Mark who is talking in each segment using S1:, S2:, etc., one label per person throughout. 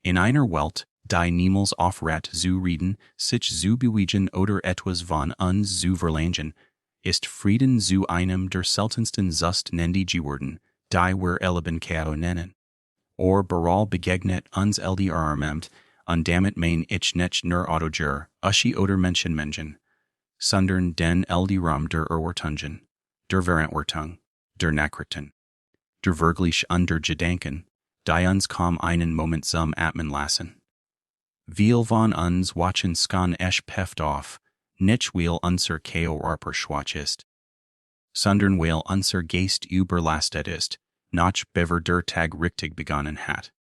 S1: In einer Welt, die niemals aufrat zu reden, sich zu bewegen oder etwas von uns zu verlangen, ist Frieden zu einem der seltensten Zust nendi geworden, die wir Leben kao nennen. Or beral begegnet uns ldrmemt, und damit mein ich nicht nur autoger, uschi oder Menschen, sondern den ldram der Erwartungen, der Verantwortung, der Nachrichten, der wirklich und der Gedanken, die uns kaum einen Moment zum Atmen lassen. Viel von uns watchen skan esch peft auf, nicht weil unser Kao Arper schwach ist, sondern weil unser Geist überlastet ist, noch bever der Tag richtig begonnen hat.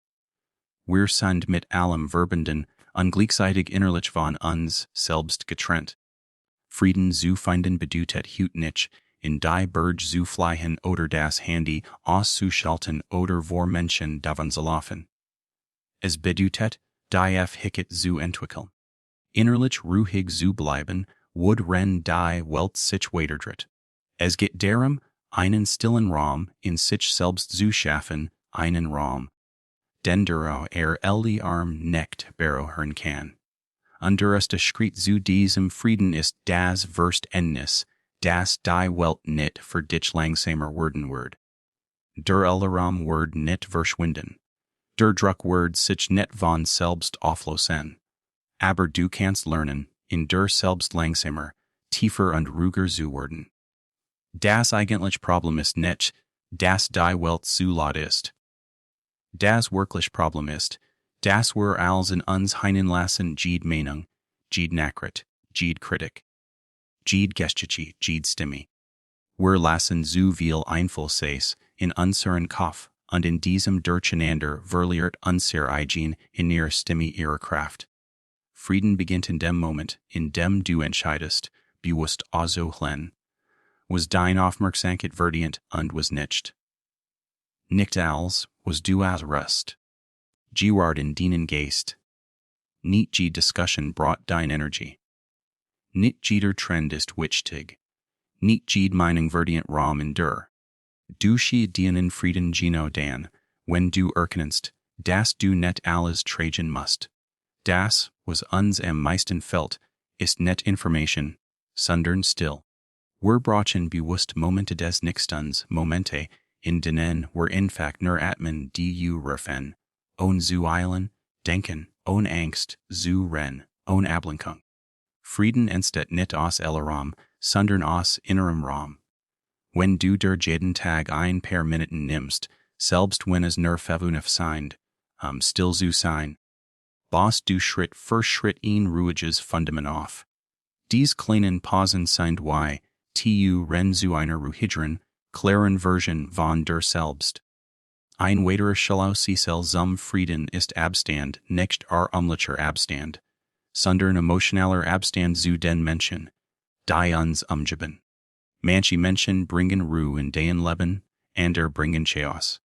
S1: Wir sind mit allem Verbenden und gleichzeitig innerlich von uns selbst getrennt. Frieden zu finden bedeutet hut nicht, in die Berge zu fliehen oder das Handy auszuschalten oder vor Menschen davon zu laufen. Es bedeutet, die Hicket zu entwickeln. Innerlich ruhig zu bleiben, worin die Welt sich weiterdreht. Es geht darum, einen stillen Raum in sich selbst zu schaffen, einen Raum, den der ldrm nicht berühren kann. Und das Schritt zu diesem Frieden ist das Verständnis, dass die Welt nicht für dich langsamer werden wird. Der ldrm wird nicht verschwinden. Der Druck wird sich nicht von selbst auflösen. Aber du kannst lernen, in der selbst langsamer, tiefer und ruhiger zu werden. Das eigentliche Problem ist nicht, dass die Welt zu laut ist. Das wirkliche Problem ist, dass wir als in uns hineinlassen jede Meinung, jede Nachricht, jede Kritik, jede Geschichte, jede Stimme. Wir lassen zu viel Einfluss in unseren Kopf und in diesem Durcheinander verliert unser Eigen in ihrer Stimme ihre Kraft. Frieden beginnt in dem Moment, in dem du entscheidest, bewusst auszuhlen. Was dein Aufmerksamkeit verdient und was nicht. Nicht als, was du ausrust. Geward in deinen Geist. Nicht die Diskussion brought dein Energie. Nicht jeder Trend ist wichtig. Nicht jede Meinung verdient Raum in dir. Du sie dienen Frieden geno dan, wenn du erkennst, dass du nicht alles tragen musst. Das, was uns am meisten fehlt, ist nicht Information, sondern still. Wir brauchen bewusst Momente des Nichtstuns, Momente, in denen wir in fact nur atmen die rufen, ohne zu eilen, denken, ohne Angst, zu rennen, ohne Ablenkung. Frieden entsteht nicht aus ldrm, sondern aus innerem Raum. Wenn du der jeden Tag ein paar Minuten nimmst, selbst wenn es nur 5 sind, still zu sein, baust du Schritt für Schritt ein ruhiges Fundament auf. Dies kleinen Pausen sind wie, tu ren zu einer ruhigeren, klaren Version von der selbst. Ein weiterer Schlau-Cecil zum Frieden ist Abstand, nicht umlicher Abstand, sondern emotionaler Abstand zu den Menschen, die uns umgeben. Manche Menschen bringen Ruhe in dein Leben, andere bringen Chaos.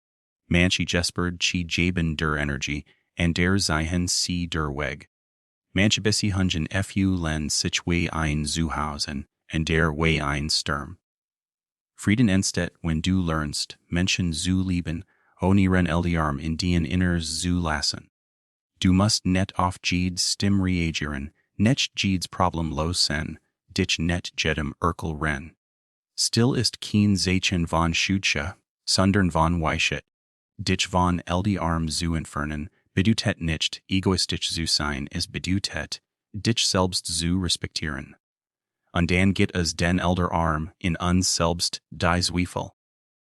S1: Manche gespürt sie geben der Energie, andere ziehen sie der Weg. Manche beziehen fu len sich wie ein Zuhause, und der wie ein Sturm. Frieden entsteht, wenn du lernst, Menschen zu lieben, ohne ihren ldrm in dein Inneres zu lassen. Du musst nicht auf jedes Stimme reagieren, nicht jedes Problem lösen, dich nicht jedem Urkel rennen. Still ist kein Zeichen von Schutze, sondern von Weichheit. Dich von ldrm zu entfernen, bedeutet nicht egoistisch zu sein, es bedeutet, dich selbst zu respektieren. Und dann geht es den ldrm in uns selbst, die Zweifel,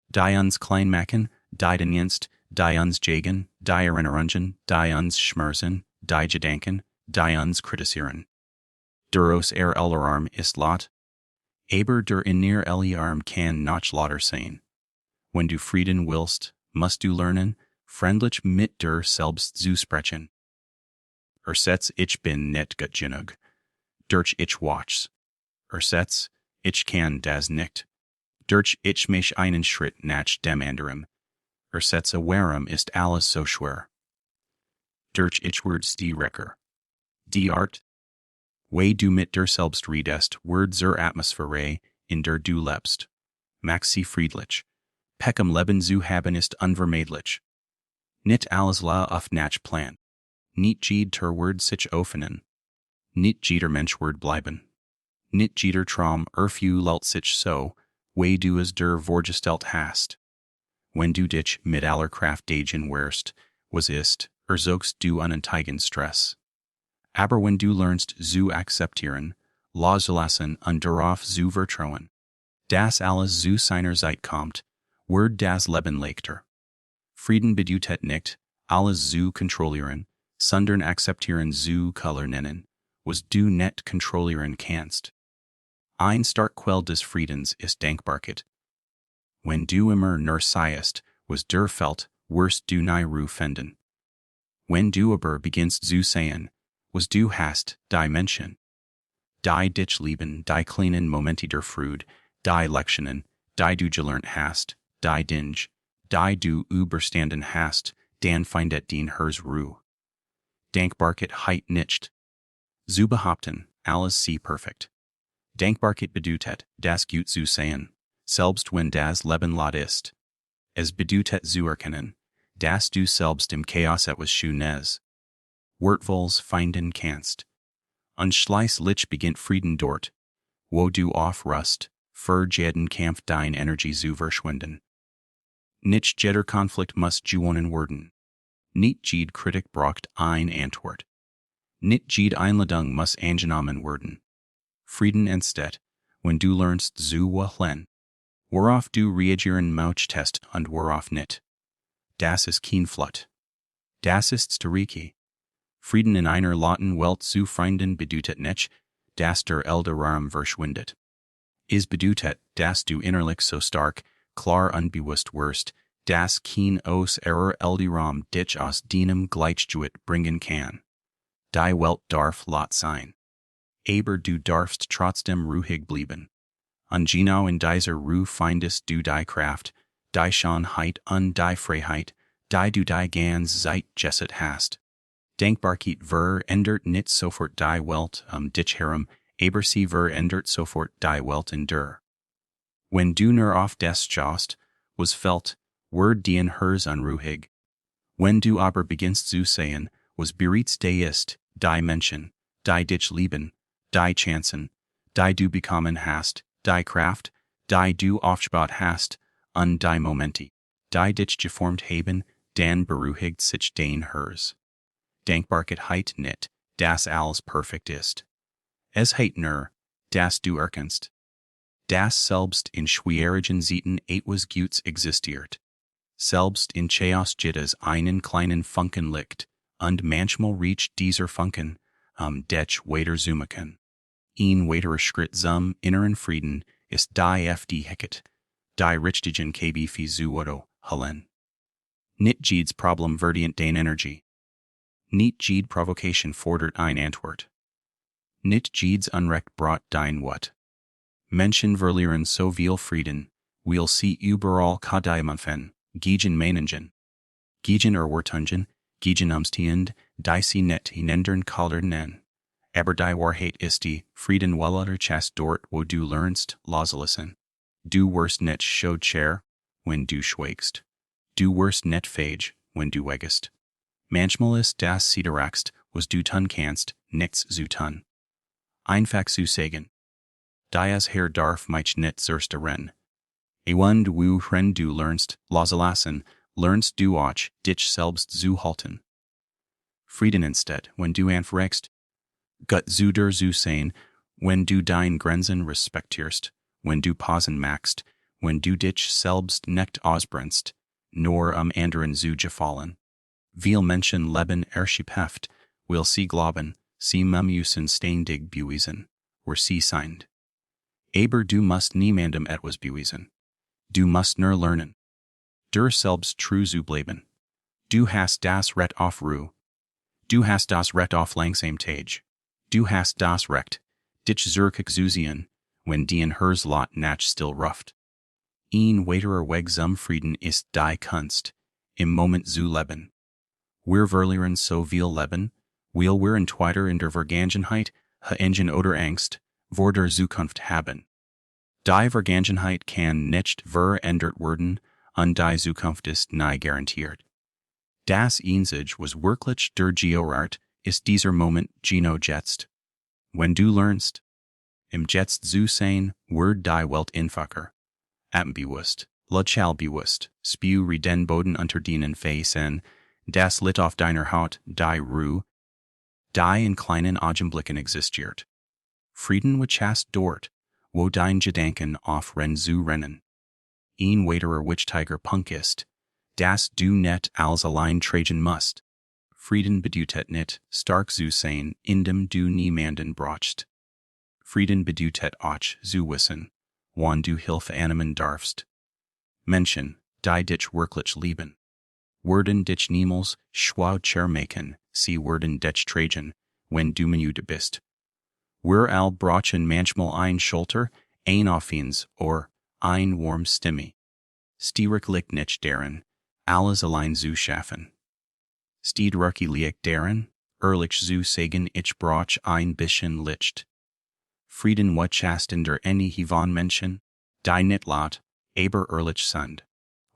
S1: die uns klein machen, die den Dienst, die uns jagen, die Erinnerungen, die uns schmerzen, die Gedanken, die uns kritisieren. Duros ldrm ist laut, aber der innere ldrm kann noch lauter sein. Wenn du Frieden willst, musst du lernen, freundlich mit dir selbst zu sprechen. Setz ich bin nicht gut genug. Durch ich watch's. Setz, ich kann das nicht. Durch ich mich einen Schritt nach dem anderen. Setz warum ist alles so schwer. Durch ich wird's die Recker. Die Art. Way du mit dir selbst redest, wird zur Atmosphäre, in der du lebst. Maxi friedlich. Peckham Leben zu haben ist unvermeidlich. Nicht alles la auf nach Plan. Niet jeed ter word sich offenen. Niet jeder Mensch word bleiben. Niet jeder Traum few lult sich so, way du as der vorgestelt hast. Wenn du dich mit aller Kraft dagen werst, was ist, zogst du unenteigen Stress. Aber wenn du lernst zu akzeptieren, loszulassen und darauf zu vertrauen, das alles zu seiner Zeit kommt, wird das Leben leichter. Frieden bedeutet nicht, alles zu kontrollieren, sondern akzeptieren zu lernen, was du nicht kontrollieren kannst. Ein Startquell des Friedens ist Dankbarkeit. Wenn du immer nur seiest, was der fällt, wirst du nie Ruhe finden. Wenn du aber beginnst zu sehen, was du hast, die Menschen, die dich lieben, die kleinen Momente der Freude, die Lektionen, die du gelernt hast, die Dinge, die du überstanden hast, dann findet dein Herz Ruhe. Dankbarkeit heit nicht. Zu behaupten, alles sei perfekt. Dankbarkeit bedeutet, das gut zu sehen, selbst wenn das Leben laut ist. Es bedeutet zu erkennen, dass du selbst im Chaos etwas Schönes, Wertvolles finden kannst. Und schließlich beginnt Frieden dort, wo du aufrust, für jeden Kampf deine Energie zu verschwenden. Nicht jeder Konflikt muss gewonnen werden. Nicht jede Kritik braucht eine Antwort. Nicht jede Einladung muss angenommen werden. Frieden entsteht, wenn du lernst zu wählen, worauf du reagieren möchtest und worauf nicht. Das ist kein Flut. Das ist Stärke. Frieden in einer lauten Welt zu finden bedeutet nicht, dass der elde Raum verschwindet. Es bedeutet, dass du innerlich so stark, klar und bewusst wirst, dass kein aus elde Raum dich aus deinem Gleichgewicht bringen kann. Die Welt darf laut sein. Aber du darfst trotzdem ruhig bleiben. Und genau in dieser Ruhe findest du die Kraft, die Schönheit und die Freiheit, die du die ganze Zeit gesetzt hast. Dankbarkeit verändert nicht sofort die Welt dich herum, aber sie verändert sofort die Welt in dir. Wenn du nur auf das schaust, was fällt, wird dein Herz unruhig. Wenn du aber beginnst zu sehen, was bereits da ist, die Menschen, die dich lieben, die Chancen, die du bekommen hast, die Kraft, die du aufgebaut hast, und die Momente, die dich geformt haben, dann beruhigt sich dein Herz. Dankbarkeit heit nicht, dass alles perfekt ist. Es heit nur, dass du erkennst, dass selbst in schwierigen Zeiten etwas Gutes existiert. Selbst in Chaos gibt es einen kleinen Funken Licht, und manchmal riecht dieser Funken, dich weiter zu machen. Ein weiterer Schritt zum inneren Frieden ist die Heket, die richtigen KB für zu halten. Nicht jedes Problem verdient deine Energie. Nicht jede Provokation fordert eine Antwort. Nicht jedes Unrecht braucht dein What. Menschen verlieren so viel Frieden, weil sie überall Kadeimanfen, gegen Meinungen. Gegen Erwartungen, gegen Umstehend, die sie nicht hinändern können. Aber die Wahrheit ist die, Frieden welcher Chast dort, wo du lernst, loslassen. Du wirst nicht schwer, wenn du schweigst. Du wirst nicht fähig, wenn du weigest. Manchmal ist das Siederachst, was du tun kannst, nichts zu tun. Einfach zu sagen. Das Herr darf mich nicht zerstörern. Und wenn du lernst, loslassen, lernst du auch, dich selbst zu halten. Frieden entsteht, wenn du anfängst, Gott zu dir zu sein, wenn du deine Grenzen respektierst, wenn du Pausen machst, wenn du dich selbst nicht ausbrennst, nur anderen zu gefallen. Viele Menschen leben erschöpft, weil sie glauben, sie müssen ständig beweisen, wer sie sind. Aber du musst niemandem etwas beweisen. Du musst nur lernen. Dir selbst treu zu bleiben. Du hast das Recht auf Ruhe. Du hast das Recht auf Langsamkeit. Du hast das Recht, dich zurück zu sehen, wenn dein Herz nach still ruft. Ein weiterer Weg zum Frieden ist die Kannst, im Moment zu leben. Wir verlieren so viel Leben, weil wir entweder in der Vergangenheit, Engen oder Angst, vor der Zukunft haben. Die Vergangenheit kann nicht verändert werden, und die Zukunft ist nie garantiert. Das Einsage was wirklich der Geoart, ist dieser Moment Geno jetzt. Wenn du lernst, im Jetzt zu sein, Word die Welt infacher. Bewusst, Lutschal bewusst, spew den Boden unter deinen Facen, das Lit auf deiner Haut, die Ruhe, die in kleinen Augenblicken existiert. Frieden which hast dort, wo dein Gedanken auf Ren zu rennen. Ein weiterer Wichtiger Punkt ist, das du net als allein tragen musst. Frieden bedeutet nicht, stark zu sein, indem du niemanden brauchst. Frieden bedeutet auch zu wissen, wann du Hilfe annehmen darfst. Menschen, die dich wirklich lieben. Werden dich niemals schwer machen, sie werden dich tragen, wenn du müde bist. Wir all brauchen manchmal ein Schulter, ein Aufhins, or ein warm Stimme. Stierig liegt nicht darin, alles allein zu schaffen. Stiedrücki liegt darin, ehrlich zu sagen, ich brauch ein bisschen Licht. Frieden was hast in der Ende von Menschen, die nicht laut, aber ehrlich sind.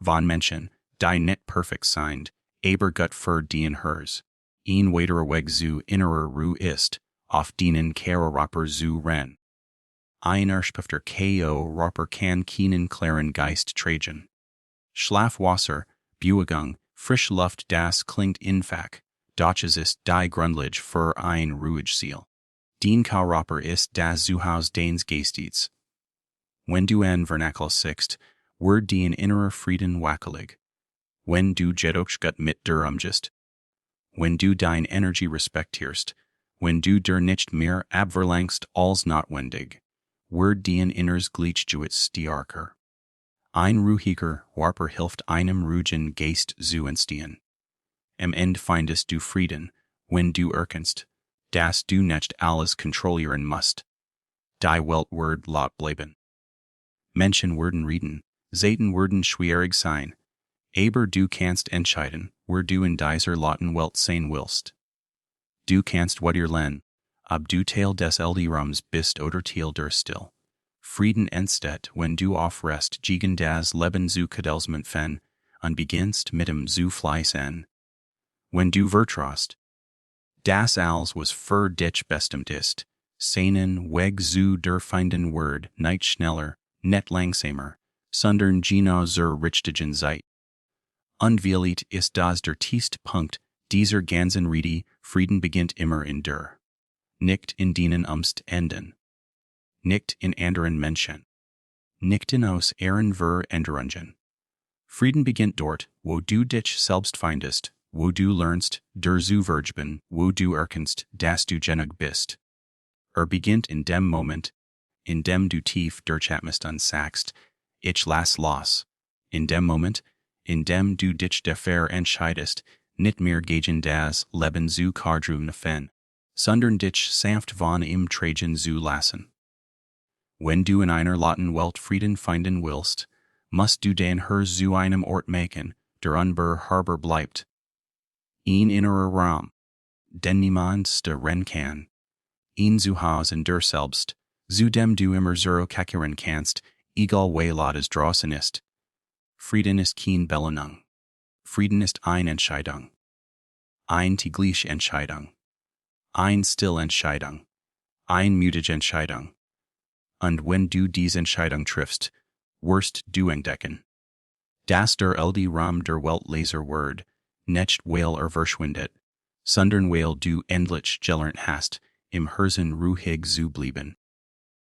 S1: Von Menschen, die nicht perfekt sind, aber gut für dien hers. Ein weiterer Weg zu innerer Ruhe ist, auf denen Charakter zu ren. Ein erschöpfter Charakter kann keinen klaren Geist tragen. Schlafwasser, Bewegung, frische Luft das klingt einfach, doch es ist die Grundlage für ein ruhig Ziel. Den Charakter ist das Zuhause deines Geistes. Wenn du an Vernakel siehst, wird dein innerer Frieden wackelig. Wenn du jedoch gut mit dir umgehst. Wenn du dein Energie respektierst, wenn du dir nicht mehr abverlangst als notwendig, wird dein inneres Gleichgewicht stärker. Ein ruhiger Warper hilft einem ruhigen Geist zu entstehen. Am Ende findest du Frieden, wenn du erkennst, dass du nicht alles kontrollieren musst. Die Welt wird laut bleiben. Menschen werden reden, Zeiten werden schwierig sein, aber du kannst entscheiden, wer du in dieser lauten Welt sein willst. Du kannst weder lernen, ob du Teil des Rums bist oder Teil der Still. Frieden entsteht, wenn du aufrest gegen das Leben zu Kadelsment fen, und beginnst mit dem zu Fleißen. Wenn du vertraust, das alles was für dich bestimmt ist, seinen Weg zu der Finden Word nicht schneller, nicht langsamer, sondern genau zur richtigen Zeit. Unwilligt ist das der tiefste Punkt dieser ganzen Rede, Frieden beginnt immer in dir. Nicht in denen enden. Nicht in anderen Menschen. Nicht in aus Änderungen. Frieden beginnt dort, wo du dich selbst findest, wo du lernst, der zu vergeben, wo du erkennst, dass du genug bist. Beginnt in dem Moment, in dem du tief durchatmest und sagst, ich lass los. In dem Moment, in dem du dich dafür entscheidest, nicht mehr gegen das Leben zu kämpfen, sondern dich sanft von ihm tragen zu lassen. Wenn du in einer lauten Welt Frieden finden willst, musst du den Herz zu einem Ort machen, der unbeherrbar bleibt. Ein innerer Raum, den niemand stören kann. Ein Zuhause in dir selbst, zu dem du immer zurückkehren kannst, egal wie laut es draußen ist. Frieden ist kein Belohnung. Frieden ist eine Entscheidung. Eine tägliche Entscheidung. Eine stille Entscheidung. Eine mutige Entscheidung. Und wenn du diese Entscheidung triffst, wirst du entdecken, dass der Raum der Welt leser Word, nicht weil verschwindet, sondern weil du endlich gelernt hast, im Herzen ruhig zu bleiben.